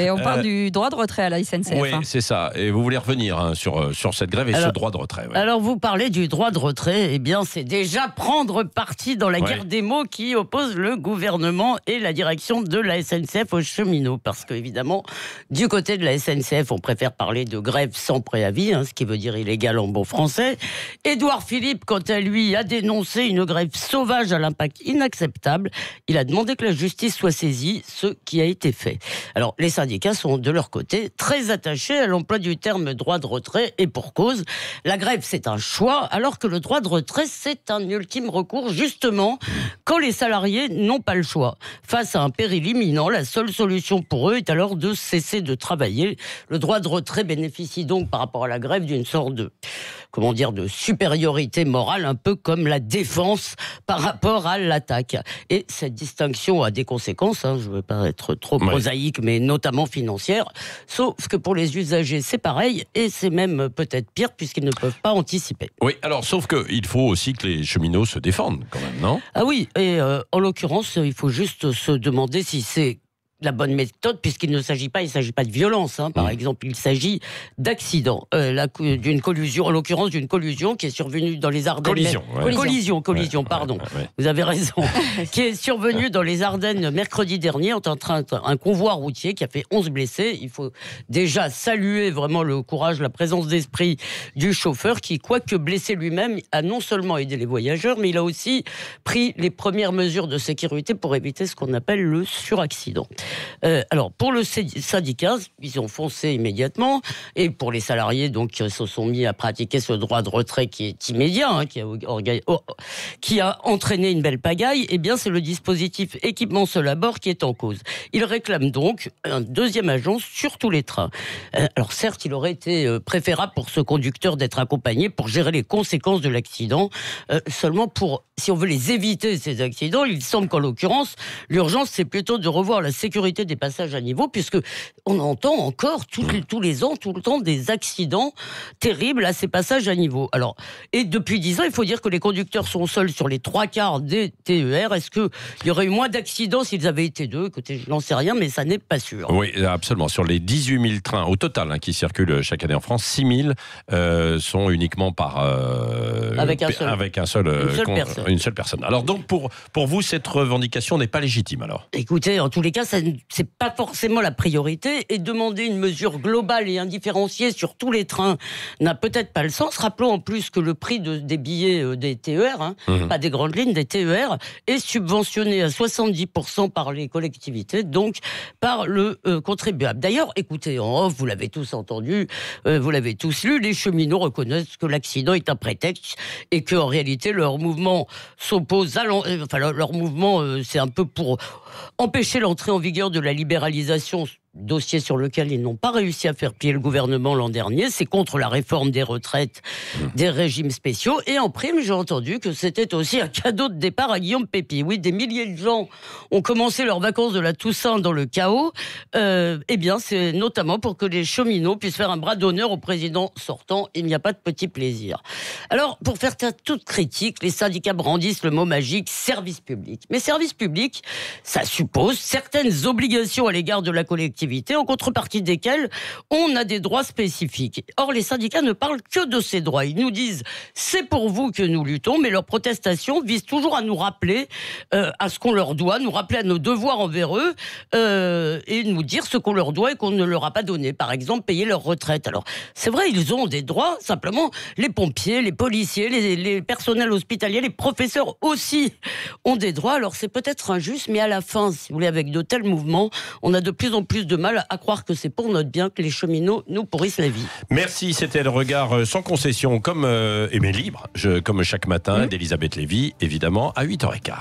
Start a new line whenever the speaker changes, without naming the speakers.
Et on parle du droit de retrait à la SNCF.
Oui, c'est ça. Et vous voulez revenir sur cette grève et ce droit de retrait. Ouais.
Alors, vous parlez du droit de retrait. Eh bien, c'est déjà prendre parti dans la guerre des mots qui oppose le gouvernement et la direction de la SNCF aux cheminots. Parce qu'évidemment, du côté de la SNCF, on préfère parler de grève sans préavis, ce qui veut dire illégale en bon français. Édouard Philippe, quant à lui, a dénoncé une grève sauvage à l'impact inacceptable. Il a demandé que la justice soit saisie, ce qui a été fait. Alors, les syndicats sont de leur côté très attachés à l'emploi du terme droit de retrait et pour cause. La grève, c'est un choix, alors que le droit de retrait, c'est un ultime recours, justement, quand les salariés n'ont pas le choix. Face à un péril imminent, la seule solution pour eux est alors de cesser de travailler. Le droit de retrait bénéficie donc par rapport à la grève d'une sorte de supériorité morale, un peu comme la défense par rapport à l'attaque. Et cette distinction a des conséquences, je ne veux pas être trop prosaïque, mais notamment financières, sauf que pour les usagers, c'est pareil, et c'est même peut-être pire, puisqu'ils ne peuvent pas anticiper.
Oui, alors, sauf qu'il faut aussi que les cheminots se défendent, quand même, non ?
Ah oui, et en l'occurrence, il faut juste se demander si c'est la bonne méthode, puisqu'il ne s'agit pas de violence, par exemple, il s'agit d'accident, d'une collusion, en l'occurrence d'une collusion qui est survenue dans les Ardennes. Collision, pardon. Vous avez raison. Qui est survenue dans les Ardennes mercredi dernier, un convoi routier qui a fait 11 blessés. Il faut déjà saluer vraiment le courage, la présence d'esprit du chauffeur qui, quoique blessé lui-même, a non seulement aidé les voyageurs, mais il a aussi pris les premières mesures de sécurité pour éviter ce qu'on appelle le suraccident. Alors, pour le syndicat, ils ont foncé immédiatement, et pour les salariés, donc, qui se sont mis à pratiquer ce droit de retrait qui est immédiat, qui a entraîné une belle pagaille, eh bien, c'est le dispositif équipement seul à bord qui est en cause. Ils réclament donc un deuxième agent sur tous les trains. Alors, certes, il aurait été préférable pour ce conducteur d'être accompagné pour gérer les conséquences de l'accident. Seulement, si on veut les éviter, ces accidents, il semble qu'en l'occurrence, l'urgence, c'est plutôt de revoir la sécurité des passages à niveau, puisque on entend encore tous les ans, tout le temps, des accidents terribles à ces passages à niveau. Alors, et depuis 10 ans, il faut dire que les conducteurs sont seuls sur les 3/4 des TER. Est-ce qu'il y aurait eu moins d'accidents s'ils avaient été deux ? Écoutez, je n'en sais rien, mais ça n'est pas sûr.
Oui, absolument. Sur les 18 000 trains au total qui circulent chaque année en France, 6 000 sont uniquement avec une seule personne. Alors donc, pour vous, cette revendication n'est pas légitime alors ?
Écoutez, en tous les cas, c'est pas forcément la priorité, et demander une mesure globale et indifférenciée sur tous les trains n'a peut-être pas le sens. Rappelons en plus que le prix des billets des TER, pas des grandes lignes, des TER, est subventionné à 70% par les collectivités, donc par le contribuable. D'ailleurs, écoutez, en off, vous l'avez tous entendu, vous l'avez tous lu, les cheminots reconnaissent que l'accident est un prétexte et qu'en réalité, leur mouvement s'oppose leur mouvement, c'est un peu pour empêcher l'entrée en vigueur de la libéralisation, dossier sur lequel ils n'ont pas réussi à faire plier le gouvernement l'an dernier. C'est contre la réforme des retraites, des régimes spéciaux. Et en prime, j'ai entendu que c'était aussi un cadeau de départ à Guillaume Pépi. Oui, des milliers de gens ont commencé leurs vacances de la Toussaint dans le chaos. Eh bien, c'est notamment pour que les cheminots puissent faire un bras d'honneur au président sortant. Il n'y a pas de petit plaisir. Alors, pour faire taire toute critique, les syndicats brandissent le mot magique service public. Mais service public, ça suppose certaines obligations à l'égard de la collectivité, en contrepartie desquelles on a des droits spécifiques. Or, les syndicats ne parlent que de ces droits. Ils nous disent « c'est pour vous que nous luttons », mais leur protestation vise toujours à nous rappeler à ce qu'on leur doit, nous rappeler à nos devoirs envers eux, et nous dire ce qu'on leur doit et qu'on ne leur a pas donné. Par exemple, payer leur retraite. Alors, c'est vrai, ils ont des droits, simplement, les pompiers, les policiers, les personnels hospitaliers, les professeurs aussi ont des droits. Alors, c'est peut-être injuste, mais à la fin, si vous voulez, avec de tels mouvements, on a de plus en plus de mal à croire que c'est pour notre bien que les cheminots nous pourrissent la vie.
Merci, c'était le regard sans concession, mais libre, comme chaque matin, d'Elisabeth Lévy, évidemment, à 8h15.